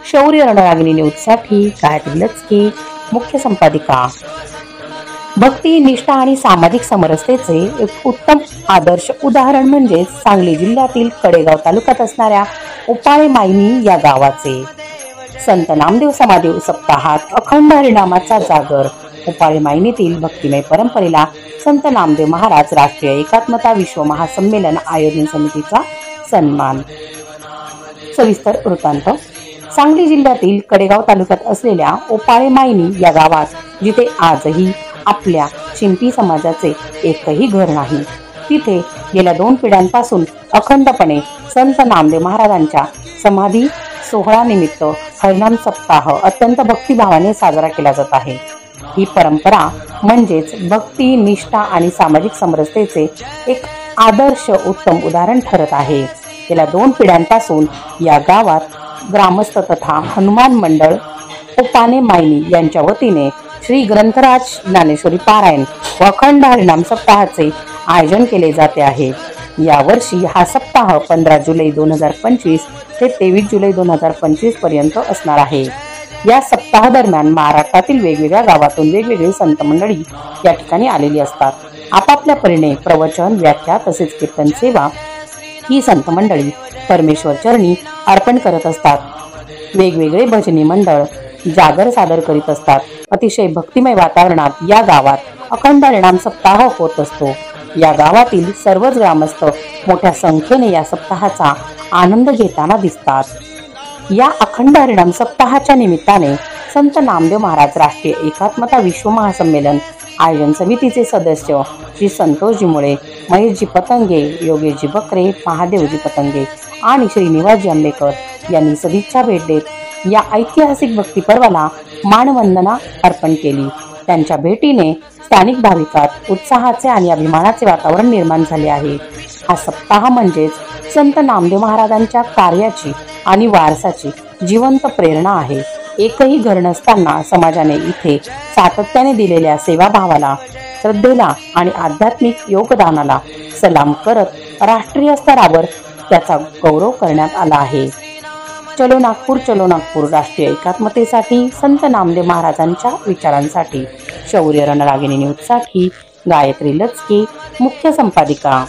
शौर्य रणरागिणी न्यूजसाठी गायत्री लचके, मुख्य संपादिका। भक्ती, निष्ठा आणि सामाजिक समरसतेचे एक उत्तम आदर्श उदाहरण म्हणजे सांगली जिल्ह्यातील कडेगाव तालुक्यात असणाऱ्या उपाळे मायनी या गावाचे संत नामदेव समाधी सप्ताहात अखंड हरिनामाचा जागर। उपाळे मायनीतील भक्तिमय परंपरेला संत नामदेव महाराज राष्ट्रीय एकात्मता विश्व महासंमेलन आयोजन समितीचा सन्मान। सविस्तर वृत्तांत। सांगली जिल्ह्यातील कडेगाव तालुक्यात असलेल्या उपाळे मायनी या गावात जिथे आजही आपल्या शिंपी समाजाचे एकही घर नाही, तिथे गेल्या 2 पिढ्यांपासून अखंडपणे संत नामदेव महाराजांच्या समाधी सोहळा निमित्त हरिनाम सप्ताह अत्यंत भक्तिभावाने साजरा केला जात आहे। ही परंपरा म्हणजेच भक्ती, निष्ठा आणि सामाजिक समरसतेचे एक आदर्श उत्तम उदाहरण ठरत आहे। गेल्या 2 पिढ्यांपासून या गावात ग्रामस्थ तथा हनुमान मंडळ उपाळे मायनी यांच्या वतीने श्री ग्रंथराज ज्ञानेश्वरी पारायण व अखंड हरिनाम सप्ताहाचे आयोजन केले जाते आहे। यावर्षी हा सप्ताह 15 जुलै 2025 ते 23 जुलै 2025 पर्यंत असणार आहे। या सप्ताह दरम्यान महाराष्ट्रातील वेगवेगळ्या गावातून वेगवेगळी संत मंडळी या ठिकाणी आलेली असतात। आपापल्या परीने प्रवचन, व्याख्या तसेच कीर्तन सेवा ही संत मंडळी परमेश्वर चरणी अर्पण करत असतात। वेगवेगळे भजनी मंडळ जागर सादर करीत असतात। अतिशय भक्तिमय वातावरणात या गावात अखंड हरिनाम सप्ताह होत असतो। या गावातील सर्वच ग्रामस्थ मोठ्या संख्येने या सप्ताहाचा आनंद घेताना दिसतात। या अखंड हरिनाम सप्ताहाच्या निमित्ताने संत नामदेव महाराज राष्ट्रीय एकात्मता विश्व महासंमेलन आयोजन समितीचे सदस्य श्री संतोषजी मुळे, महेशजी पतंगे, योगेशजी बकरे, महादेवजी पतंगे आणि श्रीनिवासजी आंबेकर यांनी सदिच्छा भेट देत या ऐतिहासिक भक्ती पर्वाला मानवंदना अर्पण केली। त्यांच्या भेटीने स्थानिक भाविकात उत्साहाचे आणि अभिमानाचे वातावरण निर्माण झाले आहे। हा सप्ताह म्हणजेच संत नामदेव महाराजांच्या कार्याची आणि वारसाची जिवंत प्रेरणा आहे। एकही घर नसताना समाजाने इथे सातत्याने दिलेल्या सेवाभावाला, श्रद्धेला आणि आध्यात्मिक योगदानाला सलाम करत राष्ट्रीय स्तरावर त्याचा गौरव करण्यात आला आहे। चलो नागपूर, चलो नागपूर राष्ट्रीय एकात्मतेसाठी, संत नामदेव महाराजांच्या विचारांसाठी शौर्य रणरागिणी न्यूजसाठी गायत्री लचके, मुख्य संपादिका।